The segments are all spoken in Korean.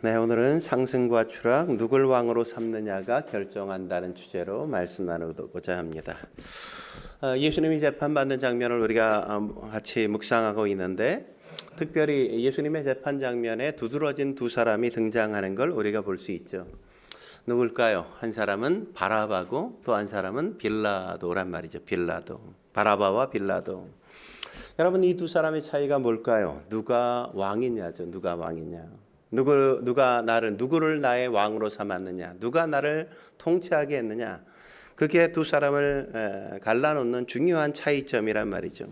네, 오늘은 상승과 추락, 누굴 왕으로 삼느냐가 결정한다는 주제로 말씀 나누고자 합니다. 예수님이 재판받는 장면을 우리가 같이 묵상하고 있는데, 특별히 예수님의 재판 장면에 두드러진 두 사람이 등장하는 걸 우리가 볼 수 있죠. 누굴까요? 한 사람은 바라바고 또 한 사람은 빌라도란 말이죠. 빌라도. 바라바와 빌라도. 여러분, 이 두 사람의 차이가 뭘까요? 누가 왕이냐죠. 누가 왕이냐. 누구를 나의 왕으로 삼았느냐, 누가 나를 통치하게 했느냐, 그게 두 사람을 갈라놓는 중요한 차이점이란 말이죠.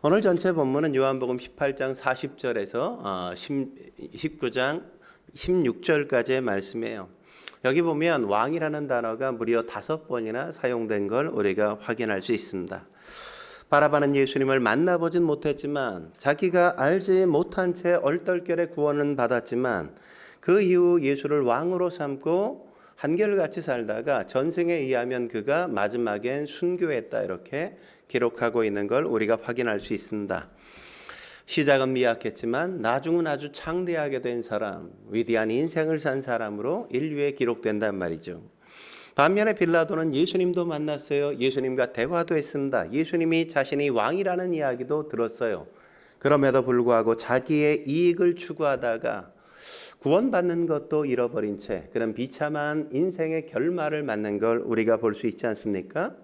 오늘 전체 본문은 요한복음 18장 40절에서 19장 16절까지의 말씀이에요. 여기 보면 왕이라는 단어가 무려 5번이나 사용된 걸 우리가 확인할 수 있습니다. 바라바는 예수님을 만나보진 못했지만 자기가 알지 못한 채 얼떨결에 구원은 받았지만 그 이후 예수를 왕으로 삼고 한결같이 살다가 전생에 의하면 그가 마지막엔 순교했다, 이렇게 기록하고 있는 걸 우리가 확인할 수 있습니다. 시작은 미약했지만 나중은 아주 창대하게 된 사람, 위대한 인생을 산 사람으로 인류에 기록된단 말이죠. 반면에 빌라도는 예수님도 만났어요. 예수님과 대화도 했습니다. 예수님이 자신이 왕이라는 이야기도 들었어요. 그럼에도 불구하고 자기의 이익을 추구하다가 구원받는 것도 잃어버린 채 그런 비참한 인생의 결말을 맞는 걸 우리가 볼 수 있지 않습니까?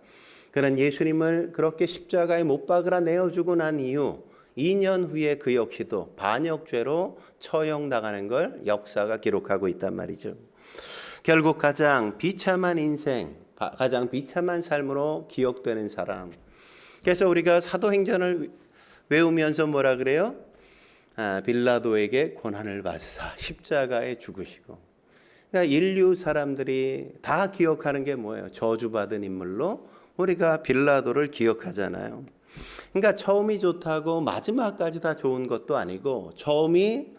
그는 예수님을 그렇게 십자가에 못 박으라 내어주고 난 이후 2년 후에 그 역시도 반역죄로 처형당하는 걸 역사가 기록하고 있단 말이죠. 결국 가장 비참한 인생, 가장 비참한 삶으로 기억되는 사람. 그래서 우리가 사도행전을 외우면서 뭐라 그래요? 빌라도에게 고난을 받으사 십자가에 죽으시고. 그러니까 인류 사람들이 다 기억하는 게 뭐예요? 저주받은 인물로 우리가 빌라도를 기억하잖아요. 그러니까 처음이 좋다고 마지막까지 다 좋은 것도 아니고, 처음이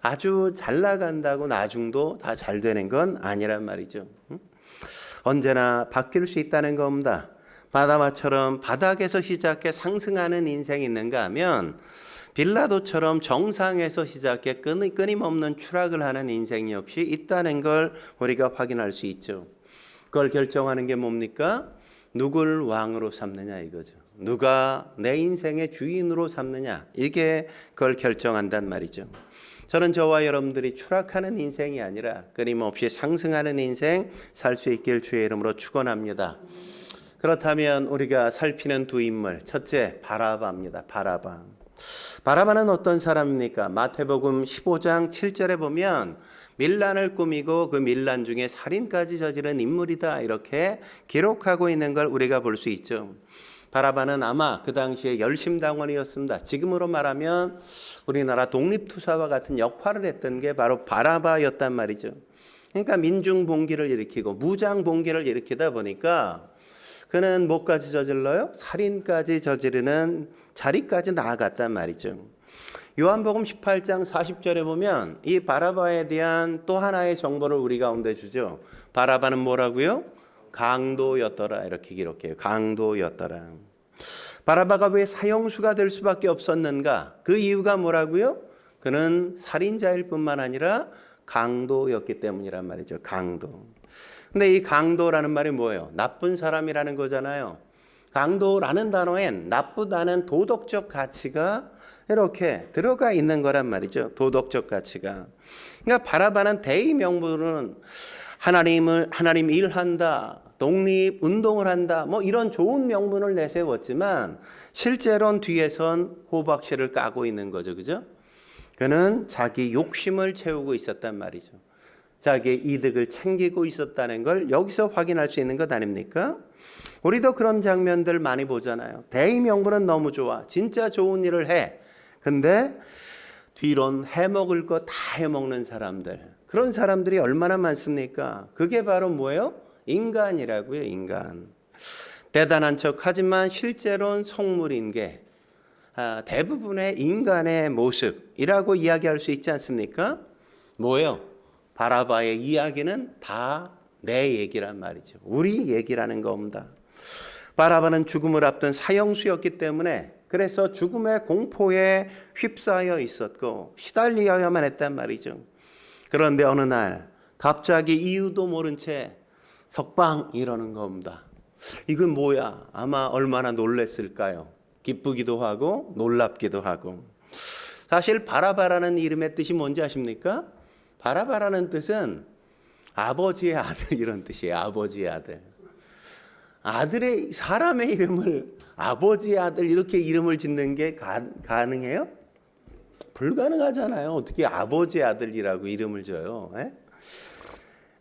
아주 잘 나간다고 나중도 다 잘 되는 건 아니란 말이죠. 언제나 바뀔 수 있다는 겁니다. 바다마처럼 바닥에서 시작해 상승하는 인생이 있는가 하면 빌라도처럼 정상에서 시작해 끊임없는 추락을 하는 인생 역시 있다는 걸 우리가 확인할 수 있죠. 그걸 결정하는 게 뭡니까? 누굴 왕으로 삼느냐 이거죠. 누가 내 인생의 주인으로 삼느냐, 이게 그걸 결정한단 말이죠. 저는 저와 여러분들이 추락하는 인생이 아니라 끊임없이 상승하는 인생 살 수 있길 주의 이름으로 축원합니다. 그렇다면 우리가 살피는 두 인물, 첫째 바라바입니다. 바라바는 어떤 사람입니까? 마태복음 15장 7절에 보면 밀란을 꾸미고 그 밀란 중에 살인까지 저지른 인물이다, 이렇게 기록하고 있는 걸 우리가 볼 수 있죠. 바라바는 아마 그 당시에 열심당원이었습니다. 지금으로 말하면 우리나라 독립투사와 같은 역할을 했던 게 바로 바라바였단 말이죠. 그러니까 민중봉기를 일으키고 무장봉기를 일으키다 보니까 그는 뭐까지 저질러요? 살인까지 저지르는 자리까지 나아갔단 말이죠. 요한복음 18장 40절에 보면 이 바라바에 대한 또 하나의 정보를 우리 가운데 주죠. 바라바는 뭐라고요? 강도였더라, 이렇게 기록해요. 강도였더라. 바라바가 왜 사형수가 될 수밖에 없었는가? 그 이유가 뭐라고요? 그는 살인자일 뿐만 아니라 강도였기 때문이란 말이죠. 강도. 근데 이 강도라는 말이 뭐예요? 나쁜 사람이라는 거잖아요. 강도라는 단어엔 나쁘다는 도덕적 가치가 이렇게 들어가 있는 거란 말이죠. 도덕적 가치가. 그러니까 바라바는 대의 명분은 하나님 일한다, 독립 운동을 한다, 뭐 이런 좋은 명분을 내세웠지만 실제로는 뒤에선 호박씨를 까고 있는 거죠. 그죠? 그는 자기 욕심을 채우고 있었단 말이죠. 자기의 이득을 챙기고 있었다는 걸 여기서 확인할 수 있는 것 아닙니까? 우리도 그런 장면들 많이 보잖아요. 대의 명분은 너무 좋아. 진짜 좋은 일을 해. 근데 뒤론 해먹을 거 다 해먹는 사람들. 그런 사람들이 얼마나 많습니까? 그게 바로 뭐예요? 인간이라고요, 인간. 대단한 척 하지만 실제로는 속물인 게 대부분의 인간의 모습이라고 이야기할 수 있지 않습니까? 뭐예요? 바라바의 이야기는 다 내 얘기란 말이죠. 우리 얘기라는 겁니다. 바라바는 죽음을 앞둔 사형수였기 때문에 그래서 죽음의 공포에 휩싸여 있었고 시달려야만 했단 말이죠. 그런데 어느 날 갑자기 이유도 모른 채 석방 이러는 겁니다. 이건 뭐야? 아마 얼마나 놀랬을까요? 기쁘기도 하고 놀랍기도 하고. 사실 바라바라는 이름의 뜻이 뭔지 아십니까? 바라바라는 뜻은 아버지의 아들 이런 뜻이에요. 아버지의 아들. 아들의 사람의 이름을 아버지의 아들 이렇게 이름을 짓는 게 가능해요? 불가능하잖아요. 어떻게 아버지의 아들이라고 이름을 줘요?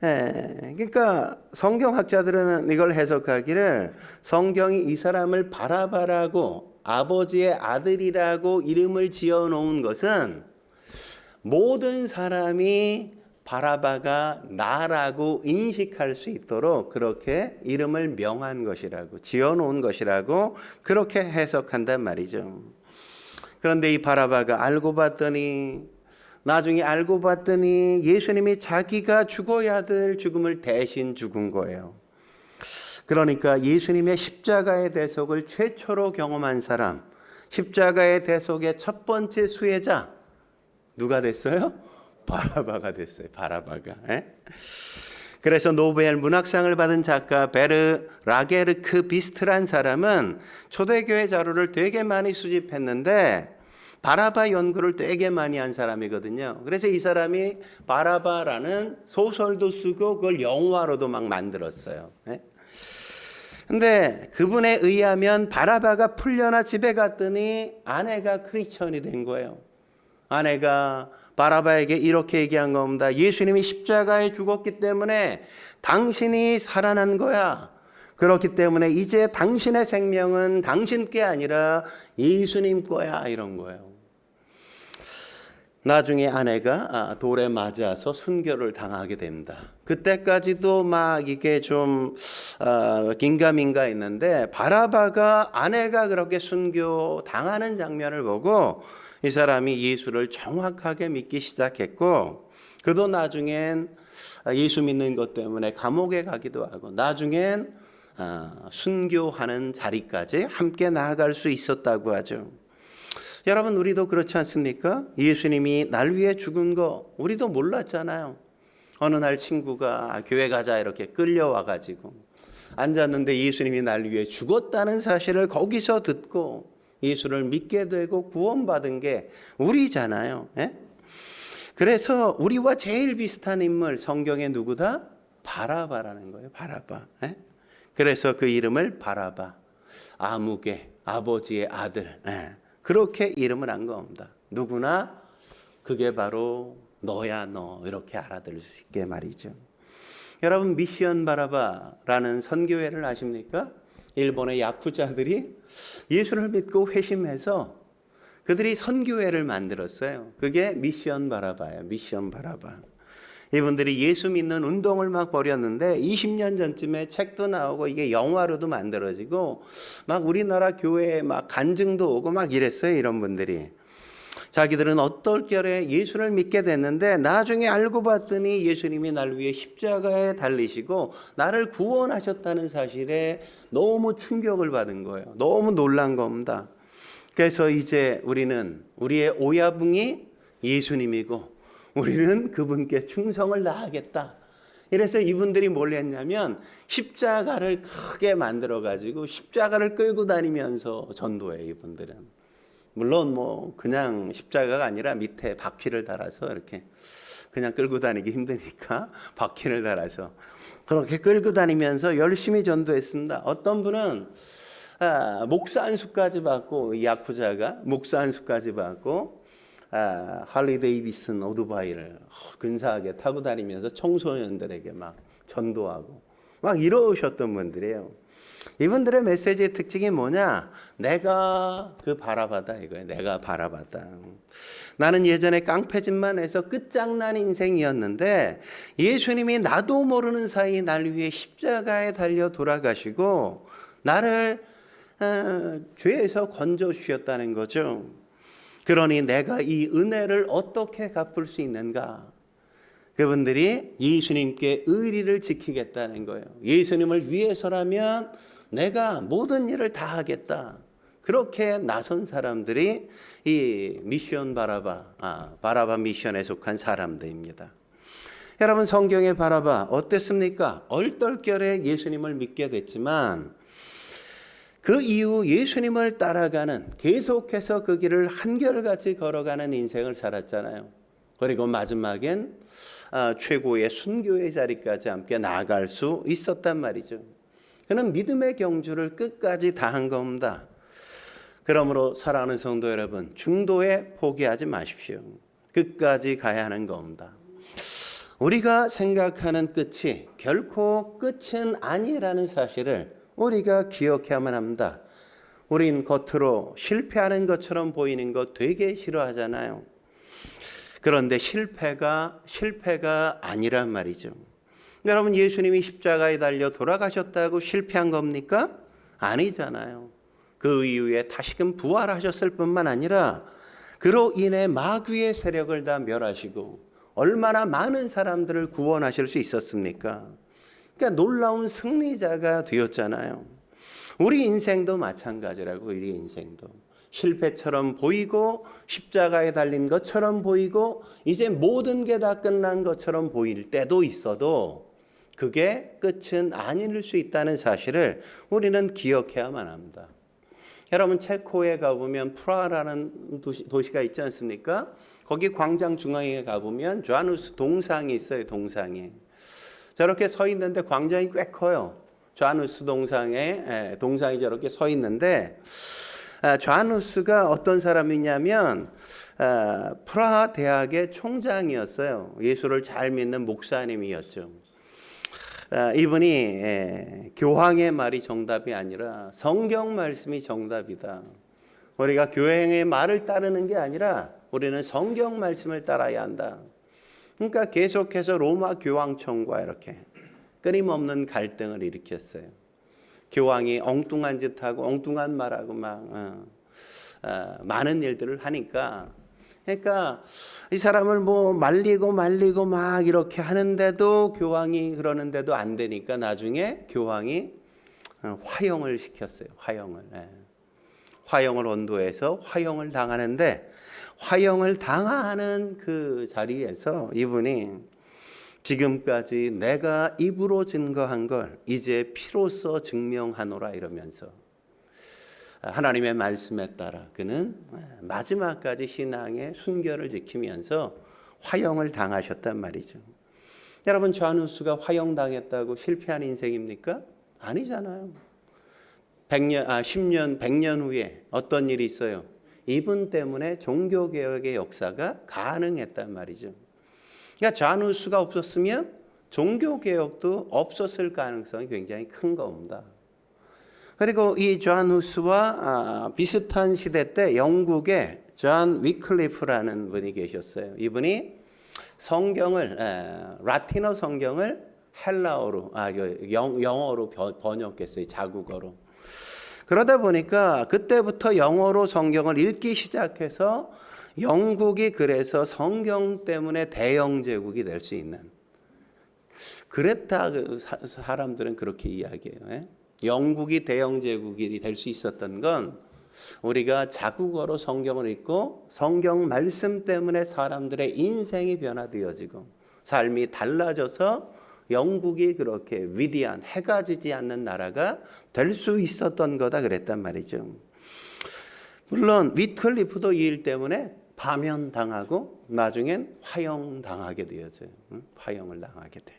그러니까 성경학자들은 이걸 해석하기를 성경이 이 사람을 바라바라고 아버지의 아들이라고 이름을 지어놓은 것은 모든 사람이 바라바가 나라고 인식할 수 있도록 그렇게 이름을 명한 것이라고 지어놓은 것이라고 그렇게 해석한단 말이죠. 그런데 이 바라바가 나중에 알고 봤더니 예수님이 자기가 죽어야 될 죽음을 대신 죽은 거예요. 그러니까 예수님의 십자가의 대속을 최초로 경험한 사람, 십자가의 대속의 첫 번째 수혜자 누가 됐어요? 바라바가 됐어요. 바라바가. 그래서 노벨 문학상을 받은 작가 베르 라게르크 비스트란 사람은 초대교회 자료를 되게 많이 수집했는데 바라바 연구를 되게 많이 한 사람이거든요. 그래서 이 사람이 바라바라는 소설도 쓰고 그걸 영화로도 막 만들었어요. 근데 그분에 의하면 바라바가 풀려나 집에 갔더니 아내가 크리스천이 된 거예요. 아내가 바라바에게 이렇게 얘기한 겁니다. 예수님이 십자가에 죽었기 때문에 당신이 살아난 거야. 그렇기 때문에 이제 당신의 생명은 당신께 아니라 예수님 거야. 이런 거예요. 나중에 아내가 돌에 맞아서 순교를 당하게 됩니다. 그때까지도 막 이게 좀 긴가민가 있는데 바라바가 아내가 그렇게 순교 당하는 장면을 보고 이 사람이 예수를 정확하게 믿기 시작했고 그도 나중엔 예수 믿는 것 때문에 감옥에 가기도 하고 나중엔 순교하는 자리까지 함께 나아갈 수 있었다고 하죠. 여러분 우리도 그렇지 않습니까? 예수님이 날 위해 죽은 거 우리도 몰랐잖아요. 어느 날 친구가 교회 가자 이렇게 끌려와가지고 앉았는데 예수님이 날 위해 죽었다는 사실을 거기서 듣고 예수를 믿게 되고 구원받은 게 우리잖아요. 그래서 우리와 제일 비슷한 인물 성경에 누구다? 바라바라는 거예요. 바라바. 그래서 그 이름을 바라바, 아무개, 아버지의 아들 그렇게 이름을 한 겁니다. 누구나 그게 바로 너야 너 이렇게 알아들을 수 있게 말이죠. 여러분 미션 바라바라는 선교회를 아십니까? 일본의 야쿠자들이 예수를 믿고 회심해서 그들이 선교회를 만들었어요. 그게 미션 바라바예요. 미션 바라바. 이분들이 예수 믿는 운동을 막 벌였는데 20년 전쯤에 책도 나오고 이게 영화로도 만들어지고 막 우리나라 교회에 막 간증도 오고 막 이랬어요. 이런 분들이. 자기들은 어떨결에 예수를 믿게 됐는데 나중에 알고 봤더니 예수님이 날 위해 십자가에 달리시고 나를 구원하셨다는 사실에 너무 충격을 받은 거예요. 너무 놀란 겁니다. 그래서 이제 우리는 우리의 오야붕이 예수님이고 우리는 그분께 충성을 다하겠다. 이래서 이분들이 뭘 했냐면 십자가를 크게 만들어 가지고 십자가를 끌고 다니면서 전도해요. 이분들은. 물론 뭐 그냥 십자가가 아니라 밑에 바퀴를 달아서 이렇게 그냥 끌고 다니기 힘드니까 바퀴를 달아서 그렇게 끌고 다니면서 열심히 전도했습니다. 어떤 분은 목사 안수까지 받고 야쿠자가 목사 안수까지 받고 할리 데이비슨 오토바이를 근사하게 타고 다니면서 청소년들에게 막 전도하고 막 이러셨던 분들이에요. 이분들의 메시지의 특징이 뭐냐? 내가 그 바라바다 이거예요. 내가 바라바다. 나는 예전에 깡패짓만 해서 끝장난 인생이었는데 예수님이 나도 모르는 사이 날 위해 십자가에 달려 돌아가시고 나를 죄에서 건져 주셨다는 거죠. 그러니 내가 이 은혜를 어떻게 갚을 수 있는가? 그분들이 예수님께 의리를 지키겠다는 거예요. 예수님을 위해서라면 내가 모든 일을 다 하겠다. 그렇게 나선 사람들이 이 미션 바라바 미션에 속한 사람들입니다. 여러분 성경에 바라봐 어땠습니까? 얼떨결에 예수님을 믿게 됐지만 그 이후 예수님을 따라가는, 계속해서 그 길을 한결같이 걸어가는 인생을 살았잖아요. 그리고 마지막엔 최고의 순교의 자리까지 함께 나아갈 수 있었단 말이죠. 그는 믿음의 경주를 끝까지 다한 겁니다. 그러므로 사랑하는 성도 여러분, 중도에 포기하지 마십시오. 끝까지 가야 하는 겁니다. 우리가 생각하는 끝이 결코 끝은 아니라는 사실을 우리가 기억해야만 합니다. 우린 겉으로 실패하는 것처럼 보이는 것 되게 싫어하잖아요. 그런데 실패가 아니란 말이죠. 여러분, 예수님이 십자가에 달려 돌아가셨다고 실패한 겁니까? 아니잖아요. 그 이후에 다시금 부활하셨을 뿐만 아니라 그로 인해 마귀의 세력을 다 멸하시고 얼마나 많은 사람들을 구원하실 수 있었습니까? 그러니까 놀라운 승리자가 되었잖아요. 우리 인생도 마찬가지라고. 우리 인생도 실패처럼 보이고 십자가에 달린 것처럼 보이고 이제 모든 게 다 끝난 것처럼 보일 때도 있어도 그게 끝은 아닐 수 있다는 사실을 우리는 기억해야만 합니다. 여러분, 체코에 가보면 프라하라는 도시가 있지 않습니까? 거기 광장 중앙에 가보면 자누스 동상이 있어요. 동상이 저렇게 서 있는데 광장이 꽤 커요. 자누스 동상이 저렇게 서 있는데 자누스가 어떤 사람이냐면 프라하 대학의 총장이었어요. 예수를 잘 믿는 목사님이었죠. 이분이 교황의 말이 정답이 아니라 성경 말씀이 정답이다. 우리가 교황의 말을 따르는 게 아니라 우리는 성경 말씀을 따라야 한다. 그러니까 계속해서 로마 교황청과 이렇게 끊임없는 갈등을 일으켰어요. 교황이 엉뚱한 짓하고 엉뚱한 말하고 막 많은 일들을 하니까, 그러니까 이 사람을 뭐 말리고 막 이렇게 하는데도 교황이 그러는데도 안 되니까 나중에 교황이 화형을 시켰어요. 화형을 언도해서 화형을 당하는데, 화형을 당하는 그 자리에서 이분이 지금까지 내가 입으로 증거한 걸 이제 피로써 증명하노라 이러면서 하나님의 말씀에 따라 그는 마지막까지 신앙의 순결을 지키면서 화형을 당하셨단 말이죠. 여러분, 자누스가 화형당했다고 실패한 인생입니까? 아니잖아요. 10년, 100년 후에 어떤 일이 있어요? 이분 때문에 종교개혁의 역사가 가능했단 말이죠. 그러니까 자누스가 없었으면 종교개혁도 없었을 가능성이 굉장히 큰 겁니다. 그리고 이 자누스와 비슷한 시대 때 영국에 존 위클리프라는 분이 계셨어요. 이분이 성경을, 라틴어 성경을 헬라어로, 영어로 번역했어요. 자국어로. 그러다 보니까 그때부터 영어로 성경을 읽기 시작해서 영국이 그래서 성경 때문에 대영 제국이 될 수 있는, 그랬다 사람들은 그렇게 이야기해요. 영국이 대영 제국이 될 수 있었던 건 우리가 자국어로 성경을 읽고 성경 말씀 때문에 사람들의 인생이 변화되어지고 삶이 달라져서 영국이 그렇게 위대한, 해가 지지 않는 나라가 될 수 있었던 거다 그랬단 말이죠. 물론 위클리프도 이 일 때문에 파면당하고 나중엔 화형당하게 되어져요. 화형을 당하게 돼.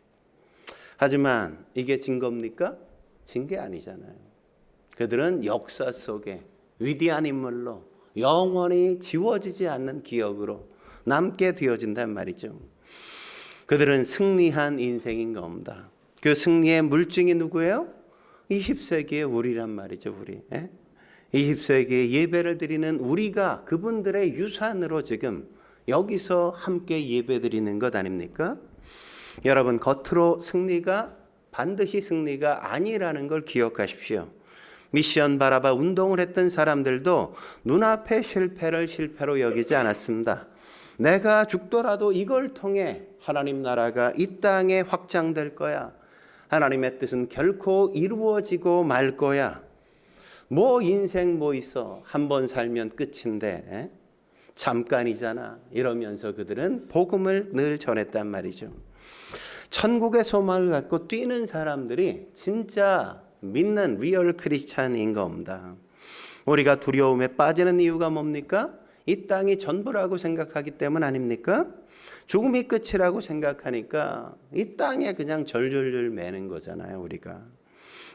하지만 이게 진 겁니까? 진 게 아니잖아요. 그들은 역사 속에 위대한 인물로 영원히 지워지지 않는 기억으로 남게 되어진단 말이죠. 그들은 승리한 인생인 겁니다. 그 승리의 물증이 누구예요? 20세기의 우리란 말이죠. 우리 20세기에 예배를 드리는 우리가 그분들의 유산으로 지금 여기서 함께 예배 드리는 것 아닙니까? 여러분, 겉으로 승리가 반드시 승리가 아니라는 걸 기억하십시오. 미션 바라봐 운동을 했던 사람들도 눈앞의 실패를 실패로 여기지 않았습니다. 내가 죽더라도 이걸 통해 하나님 나라가 이 땅에 확장될 거야. 하나님의 뜻은 결코 이루어지고 말 거야. 뭐 인생 뭐 있어. 한 번 살면 끝인데 잠깐이잖아. 이러면서 그들은 복음을 늘 전했단 말이죠. 천국의 소망을 갖고 뛰는 사람들이 진짜 믿는 리얼 크리스찬인 겁니다. 우리가 두려움에 빠지는 이유가 뭡니까? 이 땅이 전부라고 생각하기 때문 아닙니까? 죽음이 끝이라고 생각하니까 이 땅에 그냥 절절절 매는 거잖아요. 우리가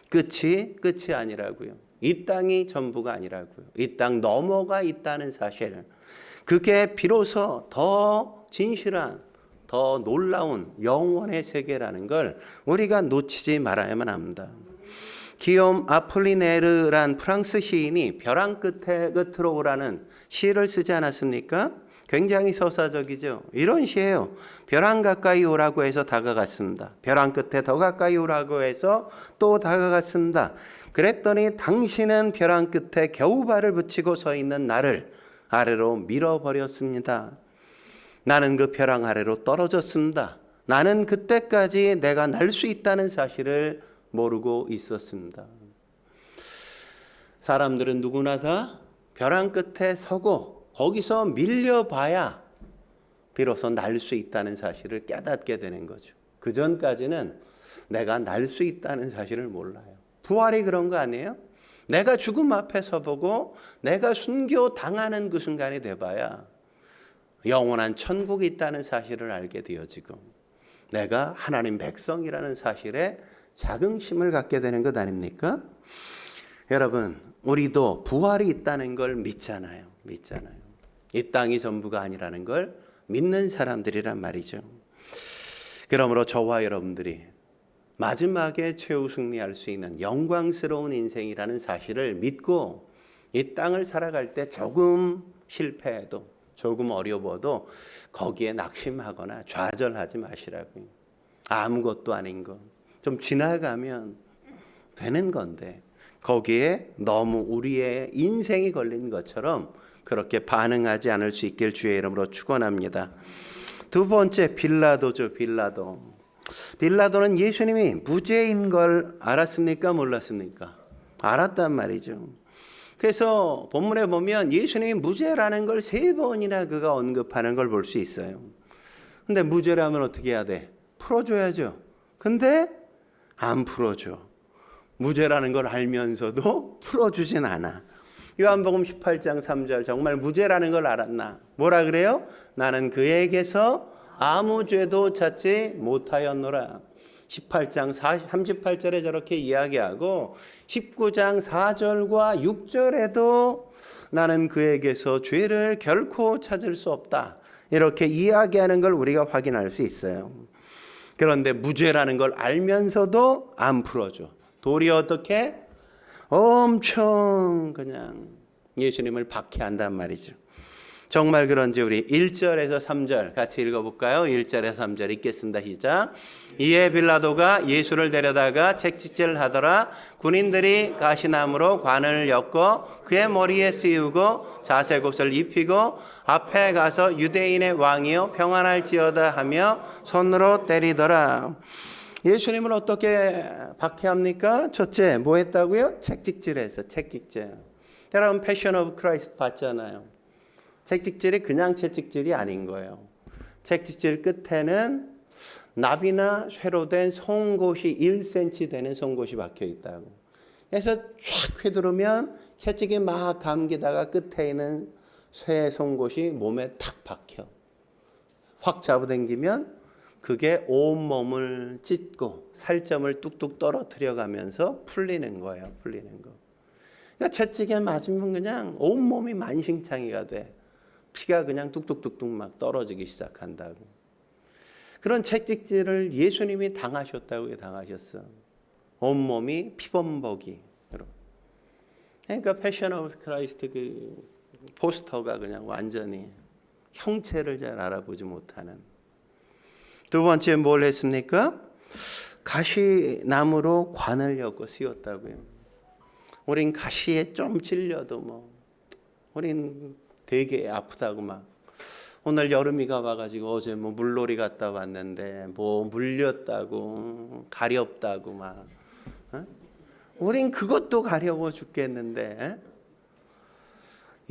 끝이 아니라고요. 이 땅이 전부가 아니라고요. 이 땅 넘어가 있다는 사실, 그게 비로소 더 진실한, 더 놀라운 영원의 세계라는 걸 우리가 놓치지 말아야만 합니다. 기욤 아폴리네르란 프랑스 시인이 벼랑 끝으로 오라는 시를 쓰지 않았습니까? 굉장히 서사적이죠. 이런 시예요. 벼랑 가까이 오라고 해서 다가갔습니다. 벼랑 끝에 더 가까이 오라고 해서 또 다가갔습니다. 그랬더니 당신은 벼랑 끝에 겨우 발을 붙이고 서 있는 나를 아래로 밀어버렸습니다. 나는 그 벼랑 아래로 떨어졌습니다. 나는 그때까지 내가 날 수 있다는 사실을 모르고 있었습니다. 사람들은 누구나 다 벼랑 끝에 서고 거기서 밀려봐야 비로소 날 수 있다는 사실을 깨닫게 되는 거죠. 그 전까지는 내가 날 수 있다는 사실을 몰라요. 부활이 그런 거 아니에요? 내가 죽음 앞에 서보고 내가 순교당하는 그 순간이 돼봐야 영원한 천국이 있다는 사실을 알게 되어지고 내가 하나님 백성이라는 사실에 자긍심을 갖게 되는 것 아닙니까? 여러분, 우리도 부활이 있다는 걸 믿잖아요. 이 땅이 전부가 아니라는 걸 믿는 사람들이란 말이죠. 그러므로 저와 여러분들이 마지막에 최후 승리할 수 있는 영광스러운 인생이라는 사실을 믿고 이 땅을 살아갈 때 조금 실패해도 조금 어려워도 거기에 낙심하거나 좌절하지 마시라고요. 아무것도 아닌 것, 좀 지나가면 되는 건데 거기에 너무 우리의 인생이 걸린 것처럼 그렇게 반응하지 않을 수 있길 주의 이름으로 축원합니다. 두 번째, 빌라도죠. 빌라도는 예수님이 무죄인 걸 알았습니까? 몰랐습니까? 알았단 말이죠. 그래서 본문에 보면 예수님이 무죄라는 걸 3번이나 그가 언급하는 걸 볼 수 있어요. 근데 무죄라면 어떻게 해야 돼? 풀어줘야죠. 근데 안 풀어줘. 무죄라는 걸 알면서도 풀어주진 않아. 요한복음 18장 3절, 정말 무죄라는 걸 알았나? 뭐라 그래요? 나는 그에게서 아무 죄도 찾지 못하였노라. 18장 38절에 저렇게 이야기하고 19장 4절과 6절에도 나는 그에게서 죄를 결코 찾을 수 없다. 이렇게 이야기하는 걸 우리가 확인할 수 있어요. 그런데 무죄라는 걸 알면서도 안 풀어줘. 도리어 어떻게? 엄청 그냥 예수님을 박해한단 말이죠. 정말 그런지 우리 1절에서 3절 같이 읽어볼까요? 1절에서 3절 읽겠습니다. 시작. 이에 빌라도가 예수를 데려다가 채찍질을 하더라. 군인들이 가시나무로 관을 엮고 그의 머리에 씌우고 자색옷을 입히고 앞에 가서 유대인의 왕이여 평안할지어다 하며 손으로 때리더라. 예수님을 어떻게 박해합니까? 첫째, 뭐 했다고요? 채찍질해서 채찍질. 여러분 패션 오브 크라이스트 봤잖아요. 채찍질이 그냥 채찍질이 아닌 거예요. 채찍질 끝에는 납이나 쇠로 된 송곳이 1cm 되는 송곳이 박혀 있다고. 그래서 쫙 휘두르면 채찍이 막 감기다가 끝에 있는 쇠 송곳이 몸에 탁 박혀. 확 잡아당기면 그게 온몸을 찢고 살점을 뚝뚝 떨어뜨려 가면서 풀리는 거예요. 풀리는 거. 그러니까 채찍에 맞으면 그냥 온몸이 만신창이가 돼. 피가 그냥 뚝뚝뚝뚝 막 떨어지기 시작한다고. 그런 채찍질을 예수님이 당하셨다고 당하셨어. 온몸이 피범벅이. 그러니까 패션 오브 크라이스트 그 포스터가 그냥 완전히 형체를 잘 알아보지 못하는. 두 번째 뭘 했습니까? 가시나무로 관을 엮고 씌웠다고요. 우린 가시에 좀 찔려도 뭐 우린 되게 아프다고 막. 오늘 여름이가 와가지고 어제 뭐 물놀이 갔다 왔는데 뭐 물렸다고 가렵다고 막. 우린 그것도 가려워 죽겠는데.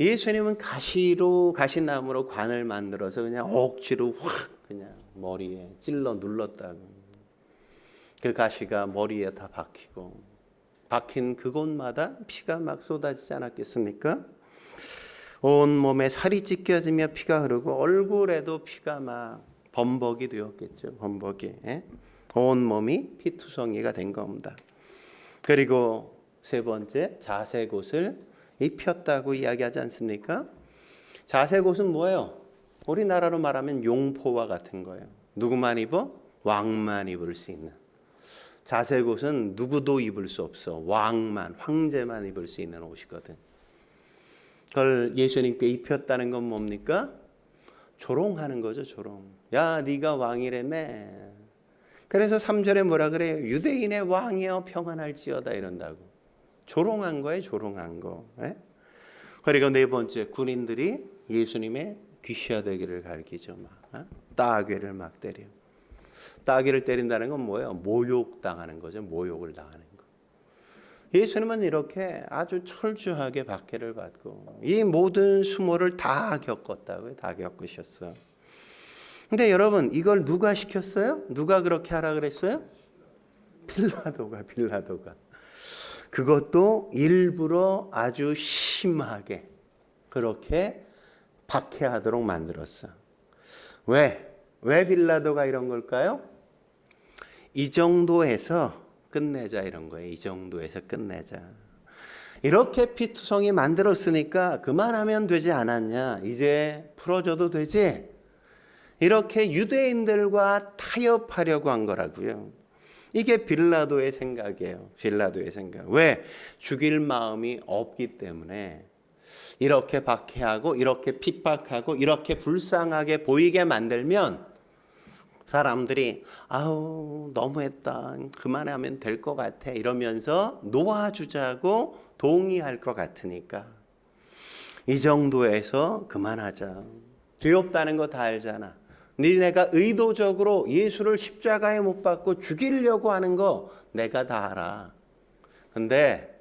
예수님은 가시나무로 관을 만들어서 그냥 억지로 확 그냥 머리에 찔러 눌렀다고. 그 가시가 머리에 다 박히고 박힌 그곳마다 피가 막 쏟아지지 않았겠습니까? 온 몸에 살이 찢겨지며 피가 흐르고 얼굴에도 피가 막 범벅이 되었겠죠. 범벅이. 온 몸이 피투성이가 된 겁니다. 그리고 세 번째, 자색옷을 입혔다고 이야기하지 않습니까? 자색옷은 뭐예요? 우리나라로 말하면 용포와 같은 거예요. 누구만 입어? 왕만 입을 수 있는. 자색옷은 누구도 입을 수 없어. 왕만, 황제만 입을 수 있는 옷이거든. 그걸 예수님께 입혔다는 건 뭡니까? 조롱하는 거죠, 조롱. 야, 네가 왕이라며. 그래서 3절에 뭐라 그래요? 유대인의 왕이여 평안할지어다 이런다고. 조롱한 거예요, 조롱한 거. 그리고 네 번째, 군인들이 예수님의 귀시화되기를 가리키죠. 따귀를 막 때려. 따귀를 때린다는 건 뭐예요? 모욕당하는 거죠. 모욕을 당하는 거. 예수님은 이렇게 아주 철저하게 박해를 받고 이 모든 수모를 다 겪었다고요. 다 겪으셨어. 근데 여러분, 이걸 누가 시켰어요? 누가 그렇게 하라 그랬어요? 빌라도가. 그것도 일부러 아주 심하게 그렇게 박해하도록 만들었어. 왜 빌라도가 이런 걸까요? 이 정도에서 끝내자 이런 거예요. 이 정도에서 끝내자. 이렇게 피투성이 만들었으니까 그만하면 되지 않았냐. 이제 풀어줘도 되지. 이렇게 유대인들과 타협하려고 한 거라고요. 이게 빌라도의 생각이에요. 빌라도의 생각. 왜? 죽일 마음이 없기 때문에 이렇게 박해하고 이렇게 핍박하고 이렇게 불쌍하게 보이게 만들면 사람들이 아우 너무했다. 그만하면 될 것 같아. 이러면서 놓아주자고 동의할 것 같으니까 이 정도에서 그만하자. 죄 없다는 거 다 알잖아. 니네가 의도적으로 예수를 십자가에 못 박고 죽이려고 하는 거 내가 다 알아. 근데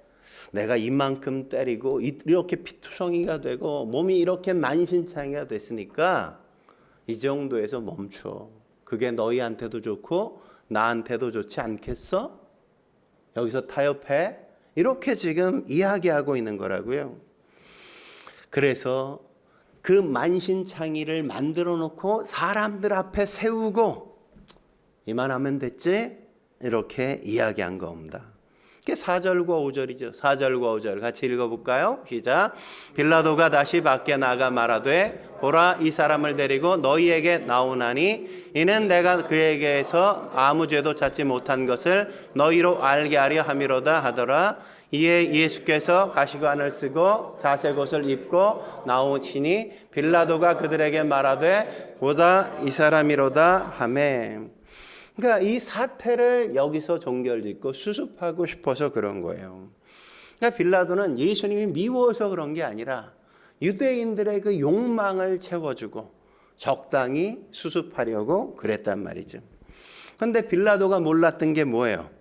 내가 이만큼 때리고 이렇게 피투성이가 되고 몸이 이렇게 만신창이가 됐으니까 이 정도에서 멈춰. 그게 너희한테도 좋고 나한테도 좋지 않겠어? 여기서 타협해. 이렇게 지금 이야기하고 있는 거라고요. 그래서 그 만신창이를 만들어 놓고 사람들 앞에 세우고 이만하면 됐지? 이렇게 이야기한 겁니다. 그게 4절과 5절이죠. 4절과 5절 같이 읽어볼까요? 시작. 빌라도가 다시 밖에 나가 말하되 보라 이 사람을 데리고 너희에게 나오나니 이는 내가 그에게서 아무 죄도 찾지 못한 것을 너희로 알게 하려 함이로다 하더라. 이에 예수께서 가시관을 쓰고 자색옷을 입고 나오시니 빌라도가 그들에게 말하되 보다 이 사람이로다 하매. 그러니까 이 사태를 여기서 종결짓고 수습하고 싶어서 그런 거예요. 그러니까 빌라도는 예수님이 미워서 그런 게 아니라 유대인들의 그 욕망을 채워주고 적당히 수습하려고 그랬단 말이죠. 그런데 빌라도가 몰랐던 게 뭐예요?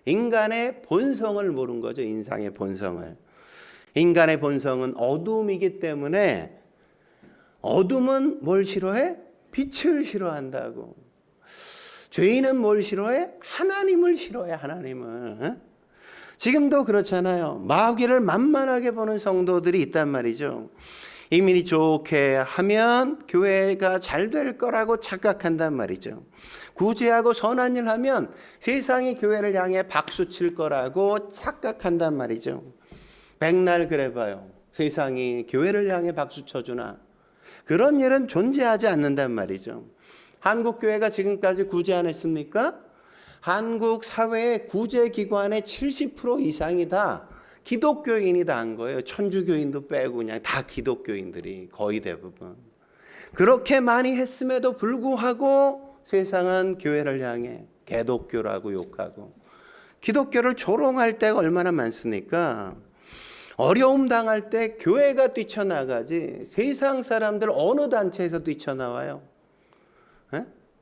인간의 본성을 모른 거죠. 인상의 본성을. 인간의 본성은 어둠이기 때문에 어둠은 뭘 싫어해? 빛을 싫어한다고. 죄인은 뭘 싫어해? 하나님을 싫어해. 하나님을. 지금도 그렇잖아요. 마귀를 만만하게 보는 성도들이 있단 말이죠. 이민이 좋게 하면 교회가 잘 될 거라고 착각한단 말이죠. 구제하고 선한 일 하면 세상이 교회를 향해 박수 칠 거라고 착각한단 말이죠. 백날 그래 봐요. 세상이 교회를 향해 박수 쳐주나? 그런 일은 존재하지 않는단 말이죠. 한국 교회가 지금까지 구제 안 했습니까? 한국 사회의 구제 기관의 70% 이상이 다 기독교인이 다 한 거예요. 천주교인도 빼고 그냥 다 기독교인들이 거의 대부분. 그렇게 많이 했음에도 불구하고 세상은 교회를 향해 개독교라고 욕하고 기독교를 조롱할 때가 얼마나 많습니까? 어려움 당할 때 교회가 뛰쳐나가지 세상 사람들 어느 단체에서 뛰쳐나와요?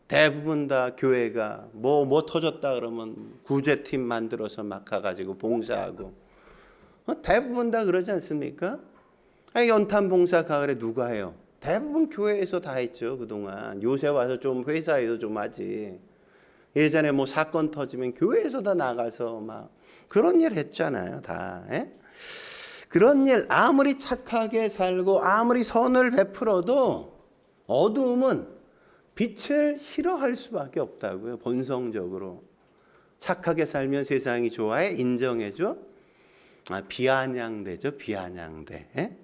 대부분 다 교회가 뭐 터졌다 그러면 구제팀 만들어서 막 가가지고 봉사하고 대부분 다 그러지 않습니까? 연탄 봉사 가을에 누가 해요? 대부분 교회에서 다 했죠. 그동안. 요새 와서 좀 회사에서 좀 하지. 예전에 뭐 사건 터지면 교회에서 다 나가서 막 그런 일 했잖아요. 다. 예? 그런 일 아무리 착하게 살고 아무리 선을 베풀어도 어두움은 빛을 싫어할 수밖에 없다고요. 본성적으로. 착하게 살면 세상이 좋아해? 인정해줘? 비아냥대죠. 비아냥대. 예?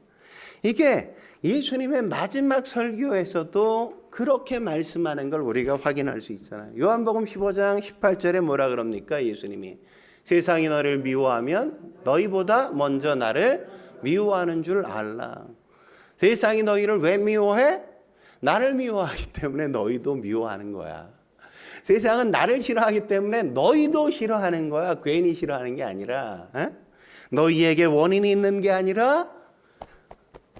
이게 예수님의 마지막 설교에서도 그렇게 말씀하는 걸 우리가 확인할 수 있잖아요. 요한복음 15장 18절에 뭐라 그럽니까? 예수님이 세상이 너를 미워하면 너희보다 먼저 나를 미워하는 줄 알라. 세상이 너희를 왜 미워해? 나를 미워하기 때문에 너희도 미워하는 거야. 세상은 나를 싫어하기 때문에 너희도 싫어하는 거야. 괜히 싫어하는 게 아니라 너희에게 원인이 있는 게 아니라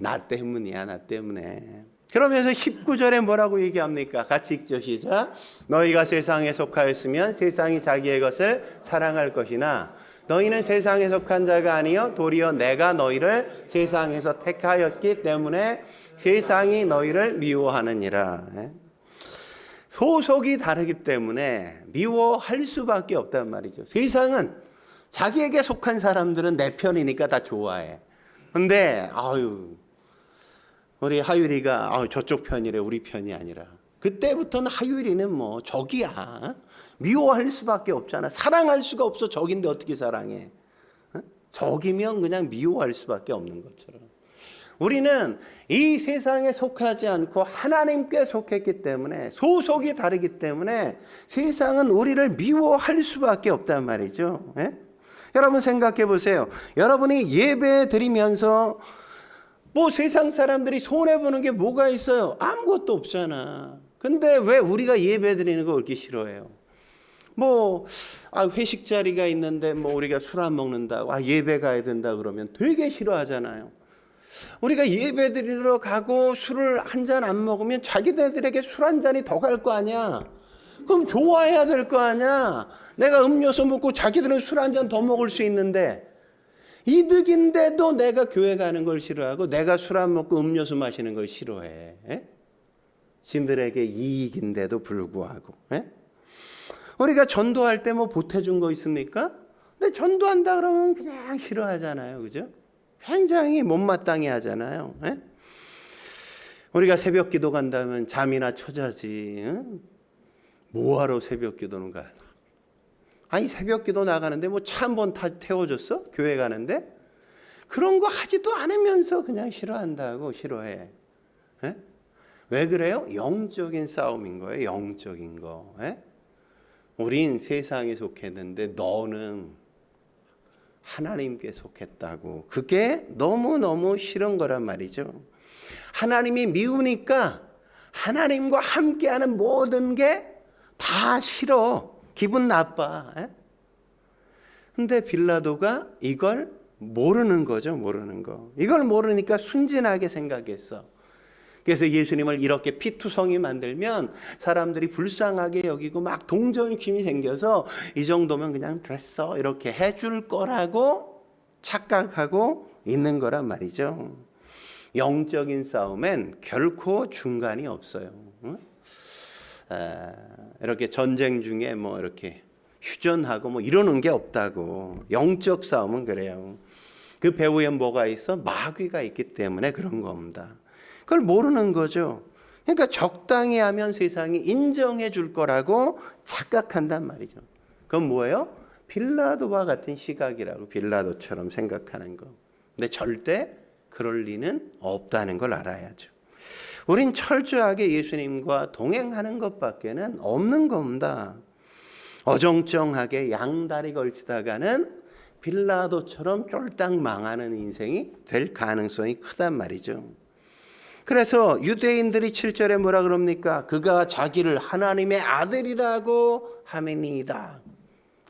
나 때문이야. 나 때문에. 그러면서 19절에 뭐라고 얘기합니까? 같이 읽죠. 시작. 너희가 세상에 속하였으면 세상이 자기의 것을 사랑할 것이나 너희는 세상에 속한 자가 아니요 도리어 내가 너희를 세상에서 택하였기 때문에 세상이 너희를 미워하느니라. 소속이 다르기 때문에 미워할 수밖에 없단 말이죠. 세상은 자기에게 속한 사람들은 내 편이니까 다 좋아해. 근데 우리 하율이가 저쪽 편이래 우리 편이 아니라 그때부터는 하율이는 뭐 적이야. 미워할 수밖에 없잖아. 사랑할 수가 없어. 적인데 어떻게 사랑해? 적이면 그냥 미워할 수밖에 없는 것처럼 우리는 이 세상에 속하지 않고 하나님께 속했기 때문에 소속이 다르기 때문에 세상은 우리를 미워할 수밖에 없단 말이죠. 여러분 생각해 보세요. 여러분이 예배 드리면서 뭐 세상 사람들이 손해보는 게 뭐가 있어요? 아무것도 없잖아. 근데 왜 우리가 예배 드리는 거 그렇게 싫어해요? 회식 자리가 있는데 우리가 술 안 먹는다. 예배 가야 된다 그러면 되게 싫어하잖아요. 우리가 예배 드리러 가고 술을 한 잔 안 먹으면 자기네들에게 술 한 잔이 더 갈 거 아니야. 그럼 좋아해야 될 거 아니야. 내가 음료수 먹고 자기들은 술 한 잔 더 먹을 수 있는데 이득인데도 내가 교회 가는 걸 싫어하고 내가 술 안 먹고 음료수 마시는 걸 싫어해. 신들에게 이익인데도 불구하고. 우리가 전도할 때 보태준 거 있습니까? 근데 전도한다 그러면 그냥 싫어하잖아요. 그죠? 굉장히 못마땅해 하잖아요. 우리가 새벽 기도 간다면 잠이나 쳐자지. 뭐하러 새벽 기도는 가? 새벽 기도 나가는데 차 한 번 태워줬어? 교회 가는데? 그런 거 하지도 않으면서 그냥 싫어한다고 싫어해. 왜 그래요? 영적인 싸움인 거예요. 영적인 거. 우린 세상에 속했는데 너는 하나님께 속했다고. 그게 너무너무 싫은 거란 말이죠. 하나님이 미우니까 하나님과 함께하는 모든 게 다 싫어. 기분 나빠. 근데 빌라도가 이걸 모르는 거죠. 모르는 거. 이걸 모르니까 순진하게 생각했어. 그래서 예수님을 이렇게 피투성이 만들면 사람들이 불쌍하게 여기고 막 동정심이 생겨서 이 정도면 그냥 됐어 이렇게 해줄 거라고 착각하고 있는 거란 말이죠. 영적인 싸움엔 결코 중간이 없어요. 이렇게 전쟁 중에 이렇게 휴전하고 이러는 게 없다고. 영적 싸움은 그래요. 그 배후에 뭐가 있어? 마귀가 있기 때문에 그런 겁니다. 그걸 모르는 거죠. 그러니까 적당히 하면 세상이 인정해 줄 거라고 착각한단 말이죠. 그건 뭐예요? 빌라도와 같은 시각이라고. 빌라도처럼 생각하는 거. 근데 절대 그럴 리는 없다는 걸 알아야죠. 우린 철저하게 예수님과 동행하는 것밖에는 없는 겁니다. 어정쩡하게 양다리 걸치다가는 빌라도처럼 쫄딱 망하는 인생이 될 가능성이 크단 말이죠. 그래서 유대인들이 7절에 뭐라 그럽니까? 그가 자기를 하나님의 아들이라고 하매니이다.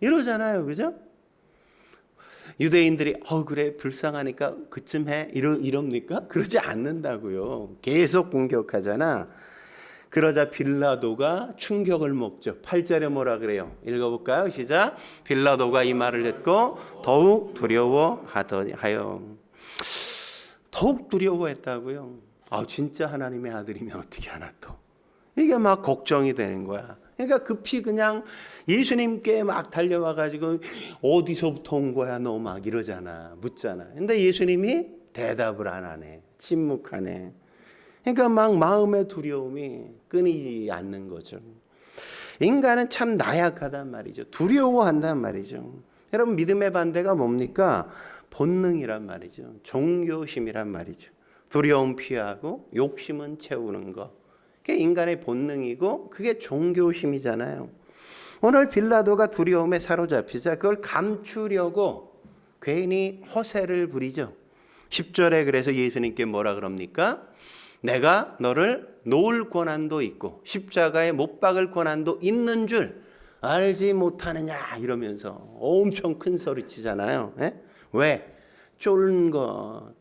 이러잖아요. 그죠? 유대인들이 그래 불쌍하니까 그쯤 해 이럽니까? 그러지 않는다고요. 계속 공격하잖아. 그러자 빌라도가 충격을 먹죠. 8절에 뭐라 그래요? 읽어볼까요? 시작. 빌라도가 이 말을 듣고 더욱 두려워하여. 더욱 두려워했다고요. 진짜 하나님의 아들이면 어떻게 하나 또. 이게 막 걱정이 되는 거야. 그러니까 급히 그냥 예수님께 막 달려와가지고 어디서부터 온 거야 너 막 이러잖아. 묻잖아. 근데 예수님이 대답을 안 하네. 침묵하네. 그러니까 막 마음의 두려움이 끊이지 않는 거죠. 인간은 참 나약하단 말이죠. 두려워한단 말이죠. 여러분 믿음의 반대가 뭡니까? 본능이란 말이죠. 종교심이란 말이죠. 두려움 피하고 욕심은 채우는 거. 그게 인간의 본능이고 그게 종교심이잖아요. 오늘 빌라도가 두려움에 사로잡히자 그걸 감추려고 괜히 허세를 부리죠. 10절에 그래서 예수님께 뭐라 그럽니까? 내가 너를 놓을 권한도 있고 십자가에 못 박을 권한도 있는 줄 알지 못하느냐 이러면서 엄청 큰 소리 치잖아요. 왜? 쫄은 거,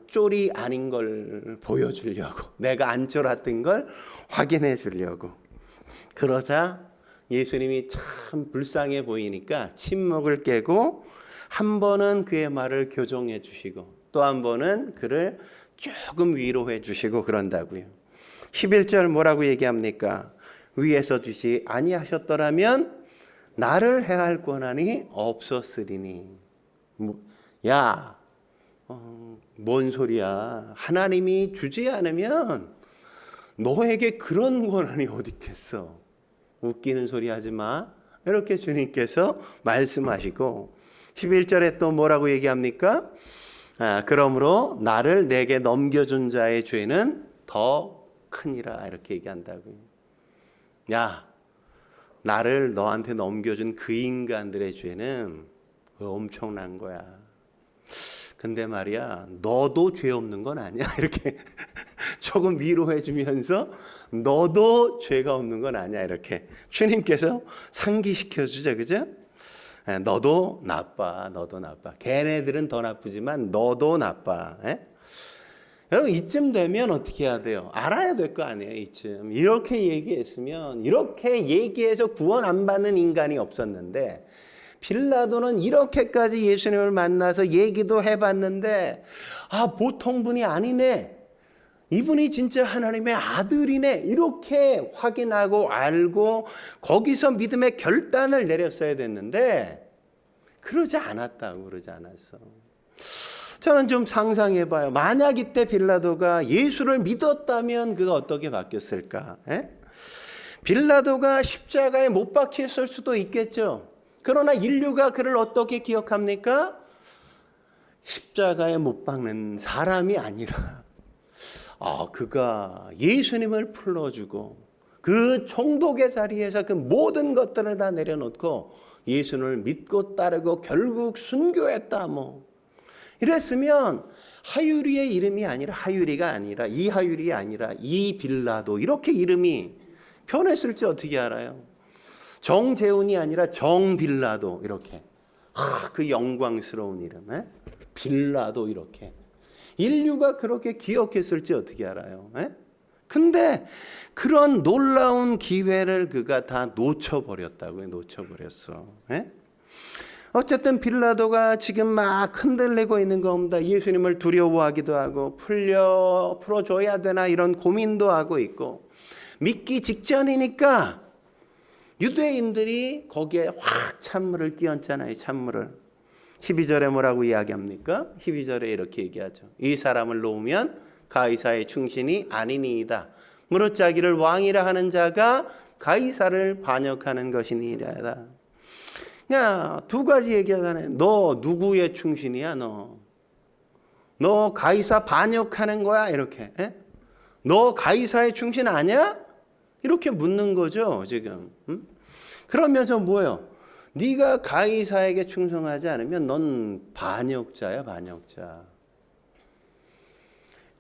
쫄이 아닌 걸 보여주려고, 내가 안 쫄았던 걸 확인해 주려고. 그러자 예수님이 참 불쌍해 보이니까 침묵을 깨고 한 번은 그의 말을 교정해 주시고 또 한 번은 그를 조금 위로해 주시고 그런다고요. 11절 뭐라고 얘기합니까? 위에서 주시 아니하셨더라면 나를 해할 권한이 없었으리니. 야, 뭔 소리야. 하나님이 주지 않으면 너에게 그런 권한이 어디 있겠어. 웃기는 소리 하지 마. 이렇게 주님께서 말씀하시고 11절에 또 뭐라고 얘기합니까? 그러므로 나를 내게 넘겨준 자의 죄는 더 크니라 이렇게 얘기한다고요. 야, 나를 너한테 넘겨준 그 인간들의 죄는 엄청난 거야. 근데 말이야, 너도 죄 없는 건 아니야. 이렇게 조금 위로해 주면서 너도 죄가 없는 건 아니야. 이렇게 주님께서 상기시켜 주죠. 그죠? 너도 나빠. 너도 나빠. 걔네들은 더 나쁘지만 너도 나빠. 여러분 이쯤 되면 어떻게 해야 돼요? 알아야 될 거 아니에요. 이쯤 이렇게 얘기했으면 이렇게 얘기해서 구원 안 받는 인간이 없었는데 빌라도는 이렇게까지 예수님을 만나서 얘기도 해봤는데 보통 분이 아니네. 이분이 진짜 하나님의 아들이네. 이렇게 확인하고 알고 거기서 믿음의 결단을 내렸어야 됐는데 그러지 않았다고. 그러지 않았어. 저는 좀 상상해봐요. 만약 이때 빌라도가 예수를 믿었다면 그가 어떻게 바뀌었을까? 빌라도가 십자가에 못 박혔을 수도 있겠죠. 그러나 인류가 그를 어떻게 기억합니까? 십자가에 못 박는 사람이 아니라 그가 예수님을 풀어주고 그 총독의 자리에서 그 모든 것들을 다 내려놓고 예수님을 믿고 따르고 결국 순교했다 이랬으면 하유리의 이름이 아니라 하유리가 아니라 이하유리 아니라 이빌라도 이렇게 이름이 변했을지 어떻게 알아요? 정재훈이 아니라 정빌라도 이렇게 그 영광스러운 이름 빌라도 이렇게 인류가 그렇게 기억했을지 어떻게 알아요? 근데 그런 놀라운 기회를 그가 다 놓쳐버렸다고요. 놓쳐버렸어. 어쨌든 빌라도가 지금 막 흔들리고 있는 겁니다. 예수님을 두려워하기도 하고 풀어줘야 되나 이런 고민도 하고 있고 믿기 직전이니까 유대인들이 거기에 확 찬물을 끼얹잖아요. 찬물을. 12절에 뭐라고 이야기합니까? 12절에 이렇게 얘기하죠. 이 사람을 놓으면 가이사의 충신이 아니니이다. 무릇 자기를 왕이라 하는 자가 가이사를 반역하는 것이니이다. 야, 두 가지 얘기하잖아요. 너 누구의 충신이야? 너 가이사 반역하는 거야? 이렇게. 너 가이사의 충신 아니야? 이렇게 묻는 거죠, 지금. 그러면서 뭐예요? 네가 가이사에게 충성하지 않으면 넌 반역자야, 반역자.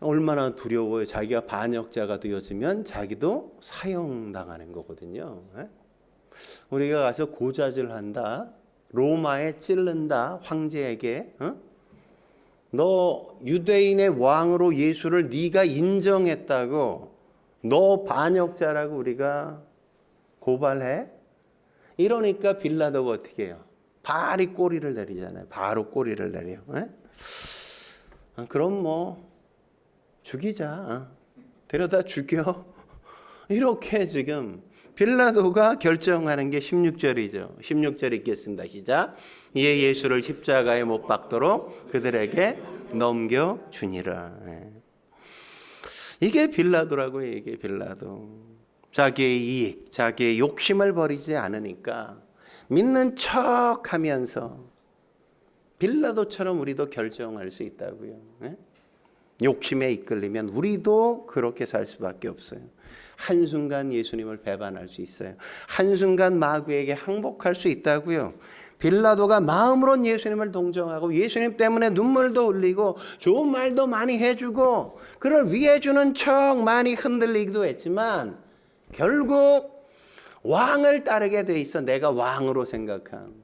얼마나 두려워요. 자기가 반역자가 되어지면 자기도 사형당하는 거거든요. 우리가 가서 고자질한다, 로마에 찔른다, 황제에게. 너 유대인의 왕으로 예수를 네가 인정했다고 너 반역자라고 우리가 고발해? 이러니까 빌라도가 어떻게 해요? 바로 꼬리를 내리잖아요. 바로 꼬리를 내려. 그럼 죽이자. 데려다 죽여. 이렇게 지금 빌라도가 결정하는 게 16절이죠. 16절 읽겠습니다. 시작. 이에 예수를 십자가에 못 박도록 그들에게 넘겨주니라. 이게 빌라도라고요. 이게 빌라도. 자기의 이익, 자기의 욕심을 버리지 않으니까 믿는 척하면서 빌라도처럼 우리도 결정할 수 있다고요. 욕심에 이끌리면 우리도 그렇게 살 수밖에 없어요. 한순간 예수님을 배반할 수 있어요. 한순간 마귀에게 항복할 수 있다고요. 빌라도가 마음으론 예수님을 동정하고 예수님 때문에 눈물도 흘리고 좋은 말도 많이 해주고 그를 위해주는 척 많이 흔들리기도 했지만 결국 왕을 따르게 돼 있어. 내가 왕으로 생각한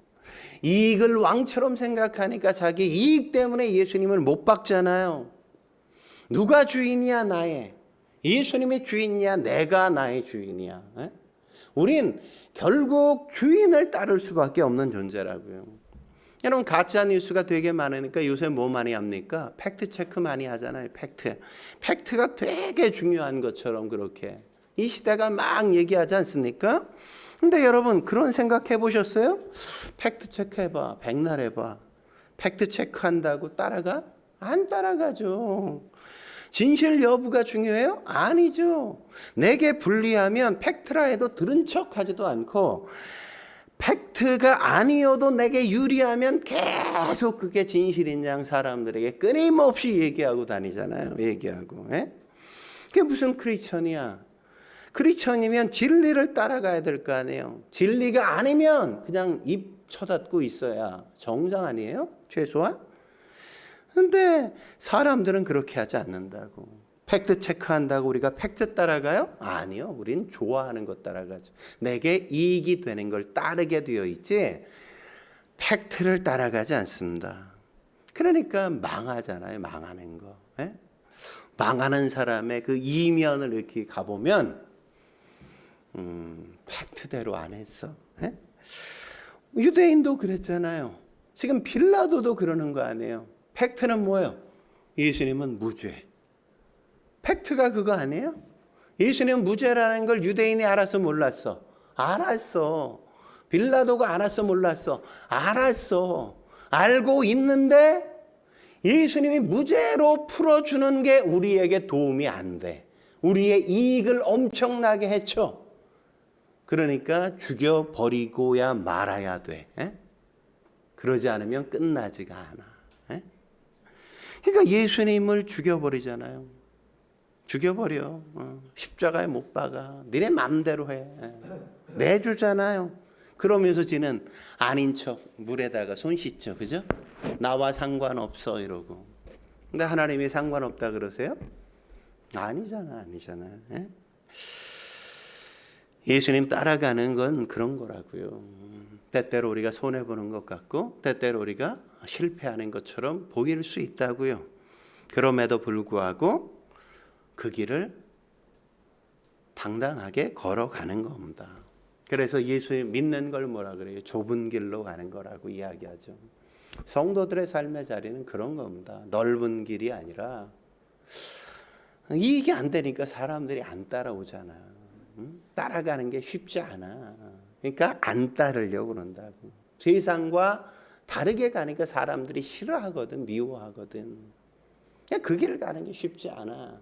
이익을 왕처럼 생각하니까 자기 이익 때문에 예수님을 못 박잖아요. 누가 주인이야 나의? 예수님이 주인이야 내가 나의 주인이야? 우린 결국 주인을 따를 수밖에 없는 존재라고요. 여러분 가짜 뉴스가 되게 많으니까 요새 뭐 많이 합니까? 팩트 체크 많이 하잖아요. 팩트가 되게 중요한 것처럼 그렇게 이 시대가 막 얘기하지 않습니까? 근데 여러분 그런 생각해 보셨어요? 팩트 체크해봐. 백날 해봐. 팩트 체크한다고 따라가? 안 따라가죠. 진실 여부가 중요해요? 아니죠. 내게 불리하면 팩트라 해도 들은 척하지도 않고 팩트가 아니어도 내게 유리하면 계속 그게 진실인 양 사람들에게 끊임없이 얘기하고 다니잖아요. 얘기하고. 그게 무슨 크리스천이야? 크리스천이면 진리를 따라가야 될 거 아니에요. 진리가 아니면 그냥 입 쳐닫고 있어야 정상 아니에요? 최소한? 근데 사람들은 그렇게 하지 않는다고. 팩트 체크한다고 우리가 팩트 따라가요? 아니요. 우린 좋아하는 것 따라가죠. 내게 이익이 되는 걸 따르게 되어 있지 팩트를 따라가지 않습니다. 그러니까 망하잖아요. 망하는 거. 망하는 사람의 그 이면을 이렇게 가보면 팩트대로 안 했어. 유대인도 그랬잖아요. 지금 빌라도도 그러는 거 아니에요. 팩트는 뭐예요? 예수님은 무죄. 팩트가 그거 아니에요? 예수님은 무죄라는 걸 유대인이 알아서 몰랐어. 알았어. 빌라도가 알아서 몰랐어. 알았어. 알고 있는데 예수님이 무죄로 풀어주는 게 우리에게 도움이 안 돼. 우리의 이익을 엄청나게 해쳐. 그러니까 죽여버리고야 말아야 돼. 그러지 않으면 끝나지가 않아. 그러니까 예수님을 죽여버리잖아요. 죽여버려. 십자가에 못 박아. 니네 맘대로 해. 내주잖아요. 그러면서 지는 아닌 척 물에다가 손 씻죠. 그죠? 나와 상관없어 이러고. 근데 하나님이 상관없다 그러세요? 아니잖아요. 예수님 따라가는 건 그런 거라고요. 때때로 우리가 손해보는 것 같고 때때로 우리가 실패하는 것처럼 보일 수 있다고요. 그럼에도 불구하고 그 길을 당당하게 걸어가는 겁니다. 그래서 예수 믿는 걸 뭐라 그래요? 좁은 길로 가는 거라고 이야기하죠. 성도들의 삶의 자리는 그런 겁니다. 넓은 길이 아니라 이익이 안 되니까 사람들이 안 따라오잖아. 따라가는 게 쉽지 않아. 그러니까 안 따르려고 그런다고. 세상과 다르게 가니까 사람들이 싫어하거든, 미워하거든. 그냥 그 길을 가는 게 쉽지 않아.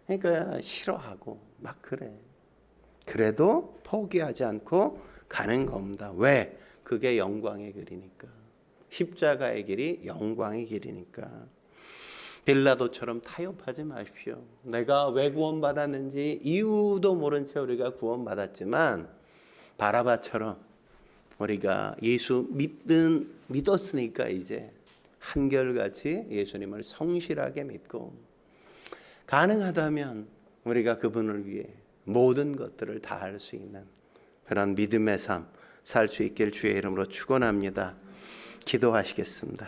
그러니까 싫어하고 막 그래. 그래도 포기하지 않고 가는 겁니다. 왜? 그게 영광의 길이니까. 십자가의 길이 영광의 길이니까. 빌라도처럼 타협하지 마십시오. 내가 왜 구원받았는지 이유도 모른 채 우리가 구원받았지만 바라바처럼 우리가 예수 믿었으니까 이제 한결같이 예수님을 성실하게 믿고 가능하다면 우리가 그분을 위해 모든 것들을 다 할 수 있는 그런 믿음의 삶 살 수 있길 주의 이름으로 축원합니다. 기도하시겠습니다.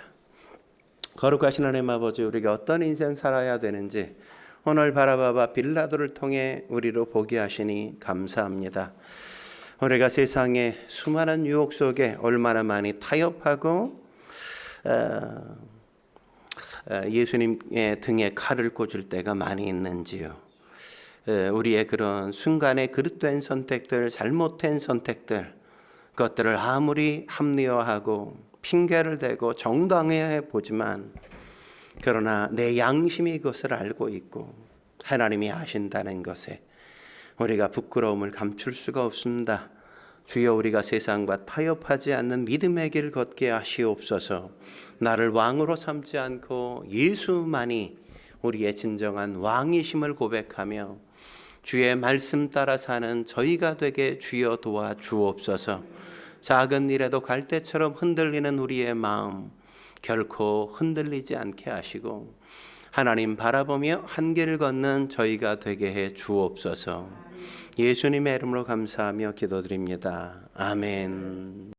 거룩하신 하나님 아버지, 우리가 어떤 인생 살아야 되는지 오늘 바라봐봐 빌라도를 통해 우리로 보게 하시니 감사합니다. 우리가 세상의 수많은 유혹 속에 얼마나 많이 타협하고 예수님의 등에 칼을 꽂을 때가 많이 있는지요? 우리의 그런 순간의 그릇된 선택들, 잘못된 선택들, 그것들을 아무리 합리화하고 핑계를 대고 정당해 보지만, 그러나 내 양심이 그것을 알고 있고 하나님이 아신다는 것에 우리가 부끄러움을 감출 수가 없습니다. 주여, 우리가 세상과 타협하지 않는 믿음의 길 걷게 하시옵소서. 나를 왕으로 삼지 않고 예수만이 우리의 진정한 왕이심을 고백하며 주의 말씀 따라 사는 저희가 되게 주여 도와 주옵소서. 작은 일에도 갈대처럼 흔들리는 우리의 마음 결코 흔들리지 않게 하시고 하나님 바라보며 한 길을 걷는 저희가 되게 해 주옵소서. 예수님의 이름으로 감사하며 기도드립니다. 아멘.